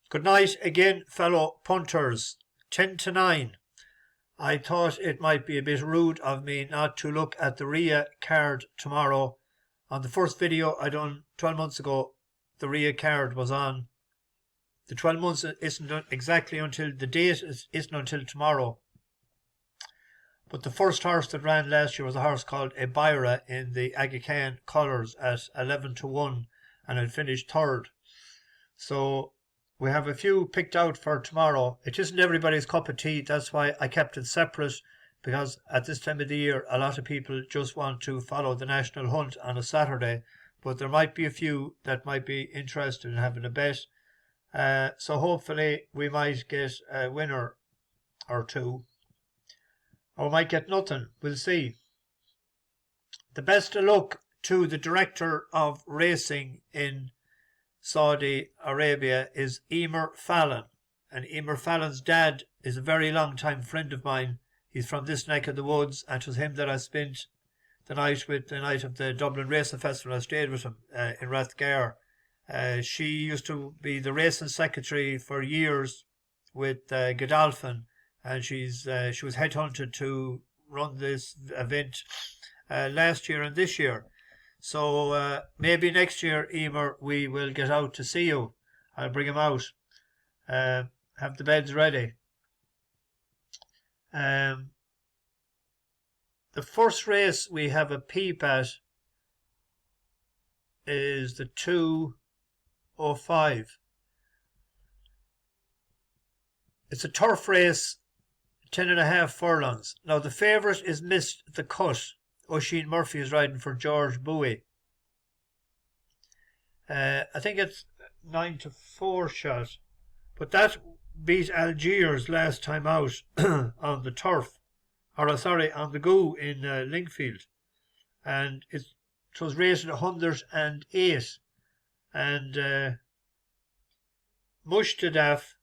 Good night again, fellow punters. 10-9. I thought it might be a bit rude of me not to look at the Riyadh card tomorrow. On the first video I done 12 months ago, the Riyadh card was on. The 12 months isn't exactly until the date, isn't until tomorrow. But the first horse that ran last year was a horse called Ebyra in the Aga Khan colours at 11-1 and had finished third. So we have a few picked out for tomorrow. It isn't everybody's cup of tea. That's why I kept it separate, because at this time of the year, a lot of people just want to follow the national hunt on a Saturday. But there might be a few that might be interested in having a bet. So hopefully we might get a winner or two. Or we might get nothing. We'll see. The best of luck to the director of racing in Saudi Arabia is Emer Fallon, and Emer Fallon's dad is a very long time friend of mine. He's from this neck of the woods, and it was him that I spent the night with, the night of the Dublin Racing Festival. I stayed with him in Rathgar. She used to be the racing secretary for years with Godolphin, and she was headhunted to run this event last year and this year. So maybe next year, Emer, we will get out to see you. I'll bring him out. Have the beds ready. The first race we have a peep at is the 205. It's a turf race, 10.5 furlongs. Now the favourite is Missed the Cut. Oisin Murphy is riding for George Bowie. I think it's 9-4 shot. But that beat Algiers last time out on the turf. Or sorry, on the Goo in Linkfield. And it was rated 108. And Mostadaf,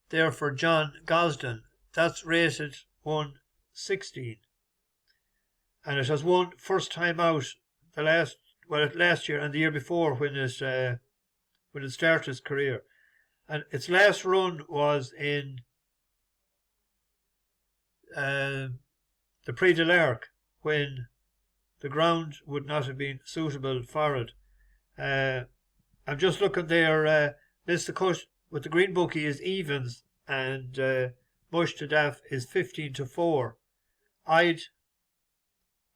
there for John Gosden, that's rated 116. And it has won first time out last year and the year before when it started its career. And its last run was in the Prix de l'Arc, when the ground would not have been suitable for it. I'm just looking there. Mr. Cut with the green bookie is evens, and Mostadaf is 15-4. I'd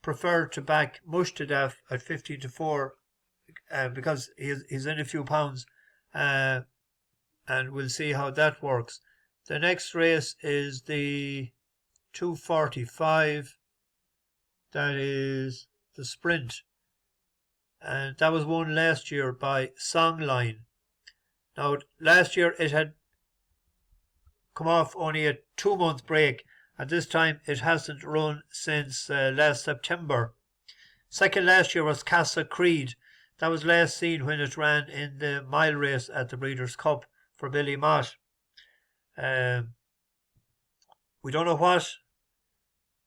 prefer to back Mostadaf at 15-4 because he's in a few pounds, and we'll see how that works. The next race is the 245. That is the sprint, and that was won last year by Songline. Now last year it had come off only a 2-month break, and this time it hasn't run since last September. Second last year was Casa Creed. That was last seen when it ran in the mile race at the Breeders' Cup for Billy Mott. We don't know what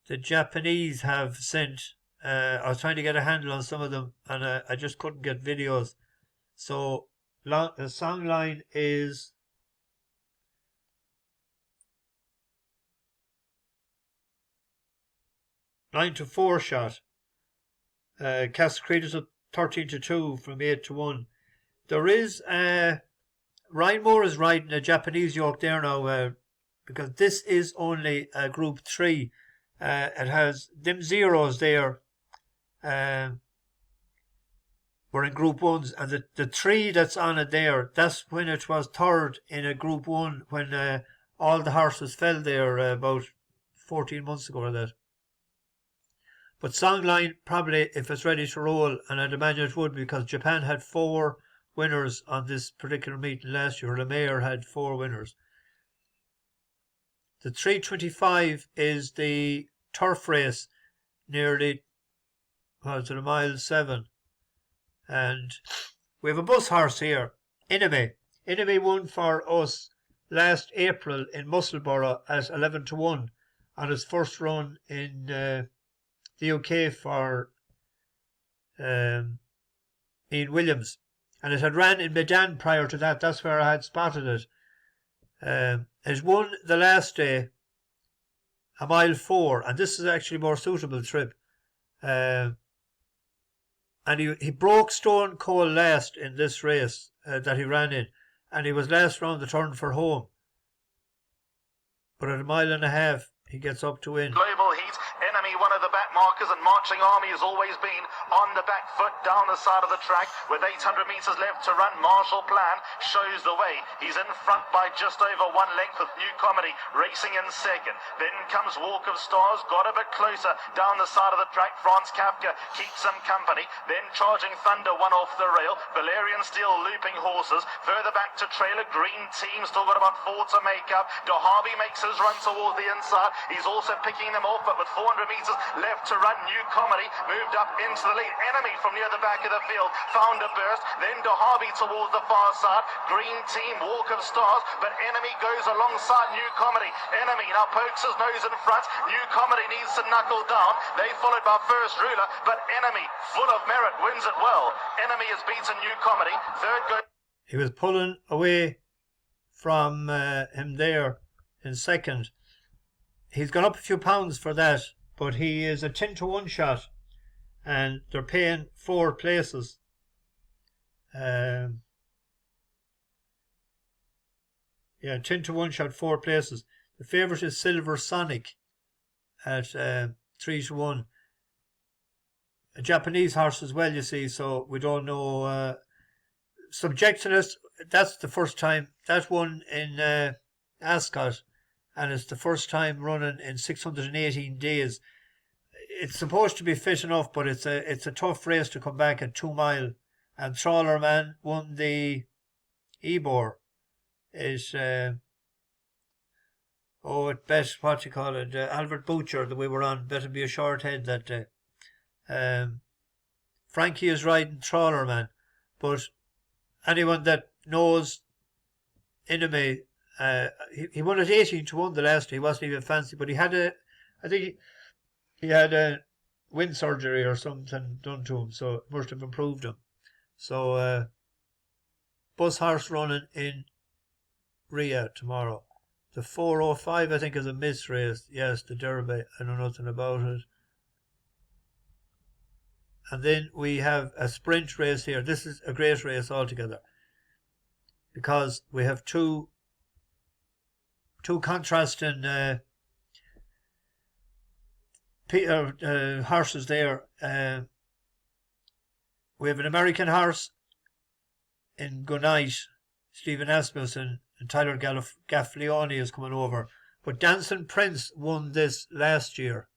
the Japanese have sent. I was trying to get a handle on some of them, and I just couldn't get videos. So the Songline is 9-4 shot. Casa Creed is a 13-2 from 8-1. There is Ryan Moore is riding a Japanese yoke there now, because this is only a Group 3. It has them zeros there. Were in Group 1s, and the 3 that's on it there, that's when it was third in a Group 1, when all the horses fell there about 14 months ago or that. But Songline, probably, if it's ready to roll, and I'd imagine it would, because Japan had 4 winners on this particular meeting last year. Le Maire had 4 winners. The 325 is the turf race, nearly, to the mile 7. And we have a bus horse here, Inemy. Inemy won for us last April in Musselborough at 11-1 on his first run in the UK for Ian Williams. And it had ran in Medan prior to that. That's where I had spotted it. Has won the last day a mile 4, and this is actually a more suitable trip. And he broke Stone Cold last in this race that he ran in, and he was last round the turn for home. But at a mile and a half, he gets up to win. Global Heat, Enemy, one of the back markers, and Marching Army has always been on the back foot down the side of the track with 800 metres left to run. Marshall Plan shows the way. He's in front by just over 1 length with New Comedy racing in second. Then comes Walk of Stars, got a bit closer down the side of the track. Franz Kafka keeps some company. Then Charging Thunder, one off the rail. Valerian Steel looping horses. Further back to trailer, Green Team still got about 4 to make up. De Harvey makes his run towards the inside. He's also picking them off, but with 400 metres left to run, New Comedy moved up into the lead. Enemy from near the back of the field found a burst. Then De Harvey towards the far side. Green Team, Walk of Stars, but Enemy goes alongside New Comedy. Enemy now pokes his nose in front. New Comedy needs to knuckle down. They followed by First Ruler, but Enemy, full of merit, wins it well. Enemy has beaten New Comedy. Third goes. He was pulling away from him there in second. He's gone up a few pounds for that, but he is a 10-to-1 shot, and they're paying 4 places. Yeah, 10-to-1 shot, 4 places. The favourite is Silver Sonic at 3-to-1. A Japanese horse as well, you see, so we don't know. Subjectionist, that's the first time. That one in Ascot, and it's the first time running in 618 days. It's supposed to be fit enough, but it's a tough race to come back at 2 mile. And Trawlerman won the Ebor. Is it bet, what you call it, Albert Butcher that we were on, better be a short head that day. Frankie is riding Trawlerman, but anyone that knows Enemy, he won at 18-to-1 the last day. He wasn't even fancy, but he had I think he had a wind surgery or something done to him, so it must have improved him. So bus horse running in Riyadh tomorrow. The 4:05 I think is a miss race. Yes, the Derby. I know nothing about it. And then we have a sprint race here. This is a great race altogether, because we have two contrasting horses there. We have an American horse in Good Night, Stephen Asmussen, and Tyler Gaffleone is coming over. But Dancing Prince won this last year.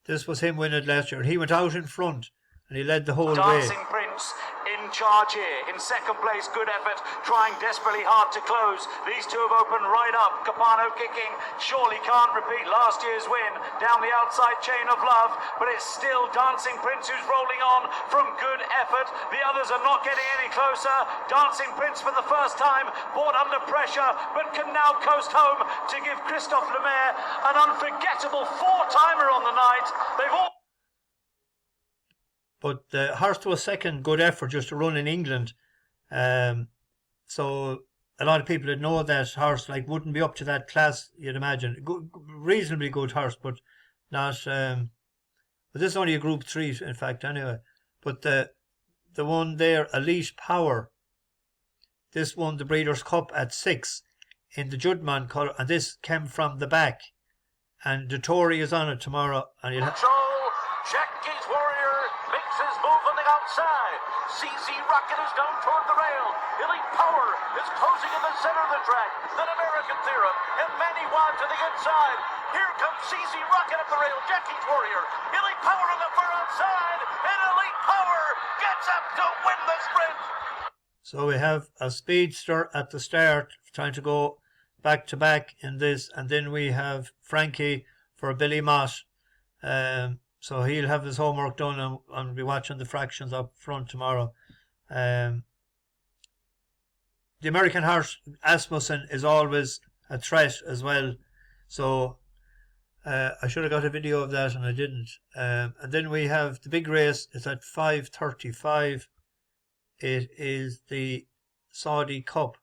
This was him winning last year. He went out in front and he led the whole way. Dancing Prince in charge here. In second place, good effort, trying desperately hard to close. These two have opened right up. Capano kicking, surely can't repeat last year's win down the outside chain of love, but it's still Dancing Prince who's rolling on from good effort. The others are not getting any closer. Dancing Prince for the first time brought under pressure, but can now coast home to give Christophe Lemaire an unforgettable 4-timer on the night. They've all. But the horse was second, good effort just to run in England. So a lot of people that know that horse wouldn't be up to that class, you'd imagine. Good, reasonably good horse, but not. But this is only a Group 3, in fact, anyway. But the one there, Elite Power, this won the Breeders' Cup at 6 in the Judman colour, and this came from the back. And the Tory is on it tomorrow, and you'll Jackie's Warrior makes his move on the outside. CZ Rocket is down toward the rail. Elite Power is closing in the center of the track. Then American Theorem and Manny Wad to the inside. Here comes CZ Rocket up the rail. Jackie's Warrior. Elite Power on the far outside. And Elite Power gets up to win the sprint. So we have a speedster at the start trying to go back to back in this, and then we have Frankie for Billy Mott. So he'll have his homework done and be watching the fractions up front tomorrow. The American horse Asmussen is always a threat as well. So I should have got a video of that and I didn't. And then we have the big race. It's at 5:35 It is the Saudi Cup.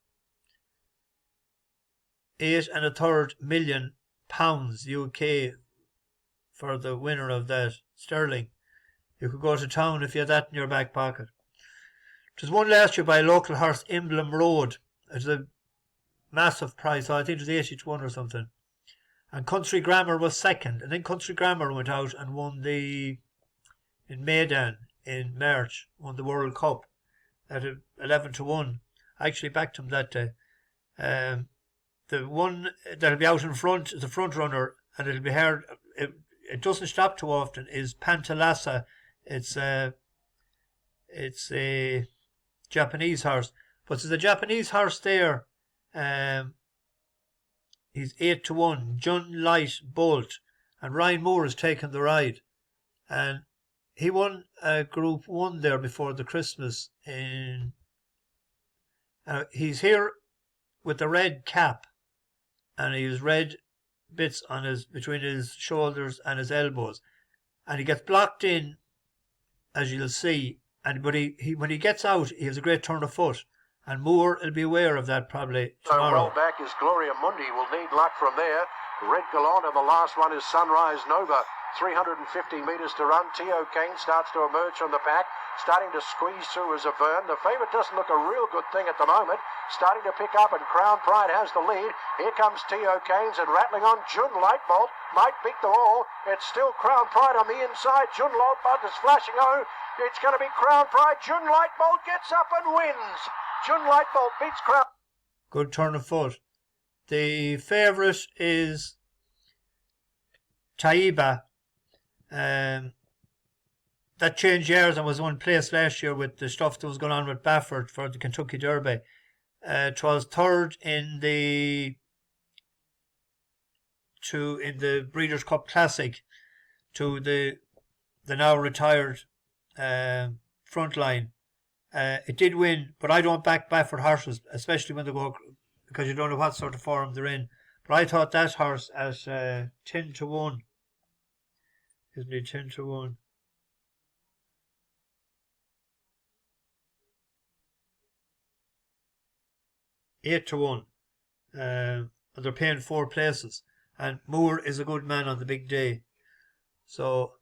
£8.33 million UK for the winner of that, sterling. You could go to town if you had that in your back pocket. It was won last year by a local horse, Emblem Road. It was a massive prize. I think it was 80-1 or something. And Country Grammar was second. And then Country Grammar went out and won in Maidan in March, won the World Cup at 11-1. I actually backed him that day. The one that'll be out in front is the front runner, and it'll be hard. It doesn't stop too often. Is Pantalassa. It's a Japanese horse, but there's a Japanese horse there. He's 8-1. Jun Light Bolt, and Ryan Moore has taken the ride, and he won Group 1 there before the Christmas. He's here with the red cap, and he has red bits on between his shoulders and his elbows, and he gets blocked in, as you'll see. But when he gets out, he has a great turn of foot, and Moore will be aware of that probably tomorrow. So well back is Gloria Mundi. Will need luck from there. Red Gallant, and the last one is Sunrise Nova. 350 metres to run. Tio Kane starts to emerge from the pack, starting to squeeze through as a Vern. The favourite doesn't look a real good thing at the moment, starting to pick up, and Crown Pride has the lead. Here comes Tio Kane's, and rattling on Jun Light Bolt might beat them all. It's still Crown Pride on the inside. Jun Light Bolt is flashing. Oh, it's going to be Crown Pride. Jun Light Bolt gets up and wins. Jun Light Bolt beats Crown. Good turn of foot. The favourite is Taiba. That changed years and was one place last year with the stuff that was going on with Baffert for the Kentucky Derby. It was third in the Breeders' Cup Classic to the now retired Frontline. It did win, but I don't back Baffert horses, especially when they go, because you don't know what sort of form they're in. But I thought that horse at 10-1. Isn't it 10-1? $8-1. And they're paying 4 places. And Moore is a good man on the big day. So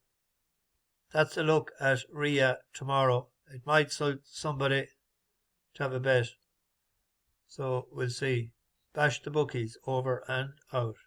that's a look at Riyadh tomorrow. It might suit somebody to have a bet. So we'll see. Bash the bookies, over and out.